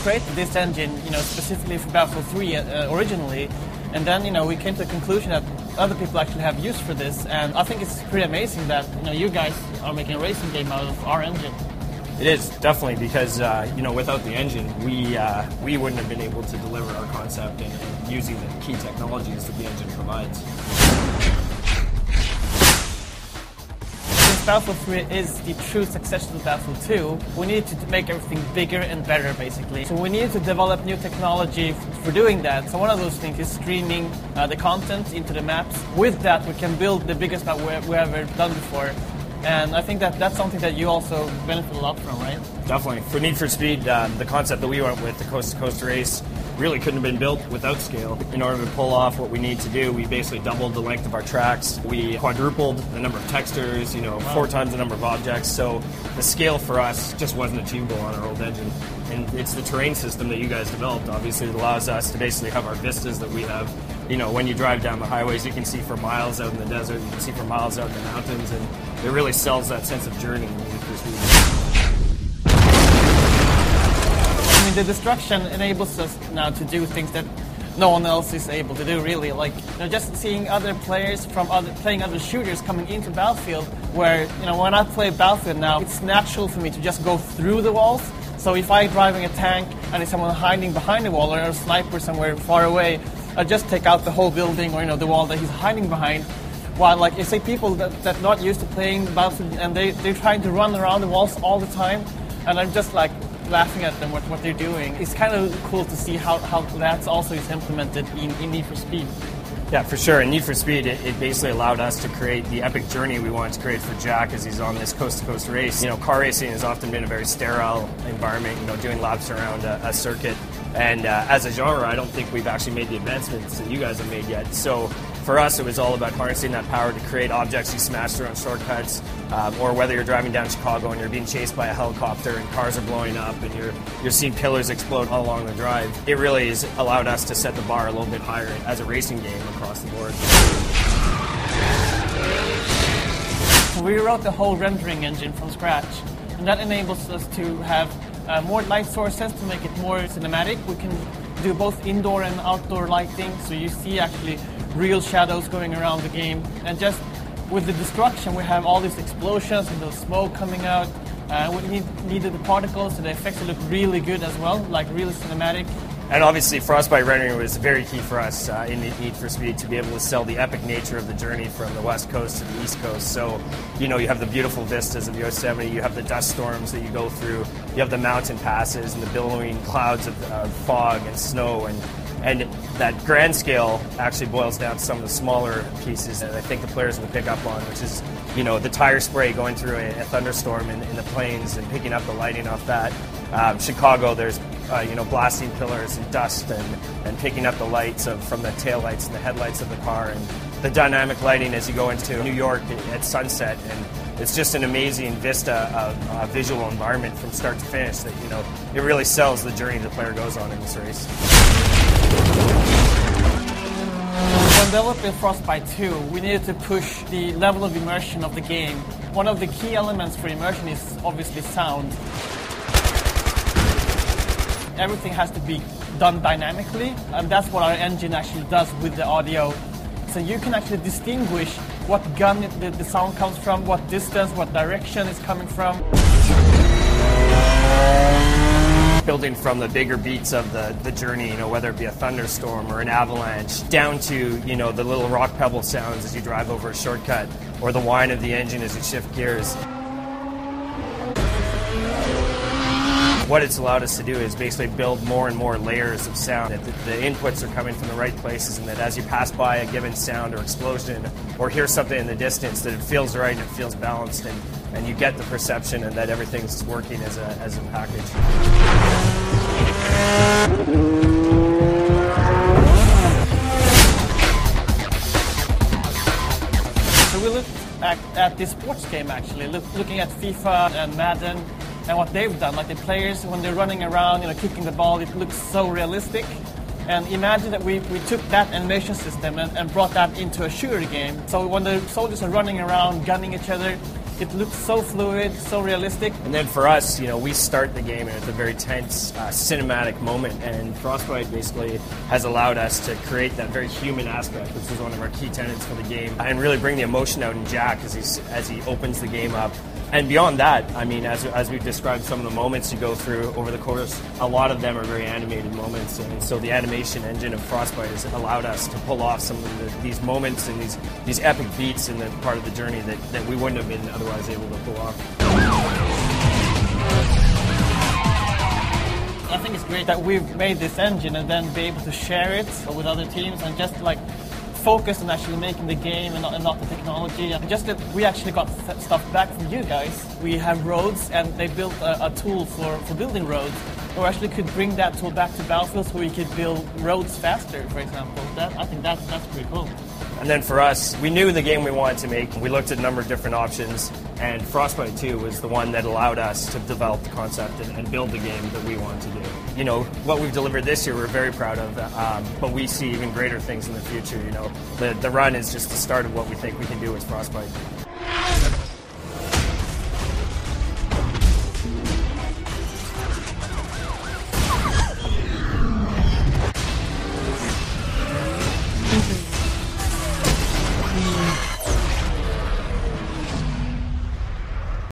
created this engine, specifically for Battlefield 3 originally, and then, we came to the conclusion that other people actually have use for this, and I think it's pretty amazing that, you guys are making a racing game out of our engine. It is, definitely, because, without the engine, we wouldn't have been able to deliver our concept and using the key technologies that the engine provides. Battlefield 3 is the true successor to Battlefield 2, we needed to make everything bigger and better, basically. So we needed to develop new technology for doing that. So one of those things is streaming the content into the maps. With that, we can build the biggest map we've ever done before. And I think that's something that you also benefit a lot from, right? Definitely. For Need for Speed, the concept that we went with, the coast-to-coast race, really couldn't have been built without scale. In order to pull off what we need to do, we basically doubled the length of our tracks. We quadrupled the number of textures, 4 times the number of objects. So the scale for us just wasn't achievable on our old engine. And it's the terrain system that you guys developed, obviously, that allows us to basically have our vistas that we have. When you drive down the highways, you can see for miles out in the desert, you can see for miles out in the mountains, and it really sells that sense of journey. The destruction enables us now to do things that no one else is able to do, really. Like, just seeing other players from playing other shooters coming into Battlefield, where, when I play Battlefield now, it's natural for me to just go through the walls. So if I'm driving a tank and there's someone hiding behind the wall or a sniper somewhere far away, I just take out the whole building or, the wall that he's hiding behind. While, you say people that not used to playing Battlefield and they're trying to run around the walls all the time, and I'm just laughing at them what they're doing. It's kind of cool to see how that also is implemented in Need for Speed. Yeah, for sure. In Need for Speed, it basically allowed us to create the epic journey we wanted to create for Jack as he's on this coast-to-coast race. Car racing has often been a very sterile environment, doing laps around a circuit. And as a genre, I don't think we've actually made the advancements that you guys have made yet. So for us, it was all about harnessing that power to create objects you smash through on shortcuts, or whether you're driving down Chicago and you're being chased by a helicopter and cars are blowing up and you're seeing pillars explode all along the drive. It really has allowed us to set the bar a little bit higher as a racing game across the board. We wrote the whole rendering engine from scratch, and that enables us to have more light sources to make it more cinematic. We can do both indoor and outdoor lighting, so you see actually real shadows going around the game. And just with the destruction, we have all these explosions and the smoke coming out. We needed the particles, so the effects look really good as well, really cinematic. And obviously, Frostbite rendering was very key for us in Need for Speed to be able to sell the epic nature of the journey from the West Coast to the East Coast. So, you have the beautiful vistas of Yosemite, you have the dust storms that you go through, you have the mountain passes and the billowing clouds of fog and snow, and that grand scale actually boils down to some of the smaller pieces that I think the players will pick up on, which is, the tire spray going through a thunderstorm in the plains and picking up the lighting off that. Chicago, there's blasting pillars and dust and picking up the lights from the taillights and the headlights of the car, and the dynamic lighting as you go into New York at sunset. And it's just an amazing vista of visual environment from start to finish that, it really sells the journey the player goes on in this race. When developing Frostbite 2, we needed to push the level of immersion of the game. One of the key elements for immersion is obviously sound. Everything has to be done dynamically, and that's what our engine actually does with the audio. So you can actually distinguish what gun the sound comes from, what distance, what direction it's coming from. Building from the bigger beats of the journey, whether it be a thunderstorm or an avalanche, down to, the little rock pebble sounds as you drive over a shortcut, or the whine of the engine as you shift gears. What it's allowed us to do is basically build more and more layers of sound. That the inputs are coming from the right places, and that as you pass by a given sound or explosion or hear something in the distance, that it feels right and it feels balanced, and you get the perception and that everything's working as a package. So we looked at this sports game actually, looking at FIFA and Madden, and what they've done, the players, when they're running around, kicking the ball, it looks so realistic. And imagine that we took that animation system and brought that into a shooter game. So when the soldiers are running around, gunning each other, It looks so fluid, so realistic. And then for us, we start the game and it's a very tense, cinematic moment, and Frostbite basically has allowed us to create that very human aspect, which was one of our key tenets for the game, and really bring the emotion out in Jack as he opens the game up. And beyond that, I mean, as we've described some of the moments you go through over the course, a lot of them are very animated moments, and so the animation engine of Frostbite has allowed us to pull off some of these moments and these epic beats in the part of the journey that we wouldn't have been otherwise able to pull off. I think it's great that we've made this engine and then be able to share it with other teams and just like focus on actually making the game and not the technology. Just that we actually got stuff back from you guys. We have roads, and they built a tool for building roads. We actually could bring that tool back to Battlefield so we could build roads faster, for example. I think that's pretty cool. And then for us, we knew the game we wanted to make. We looked at a number of different options, and Frostbite 2 was the one that allowed us to develop the concept and build the game that we wanted to do. What we've delivered this year, we're very proud of, but we see even greater things in the future. The run is just the start of what we think we can do with Frostbite.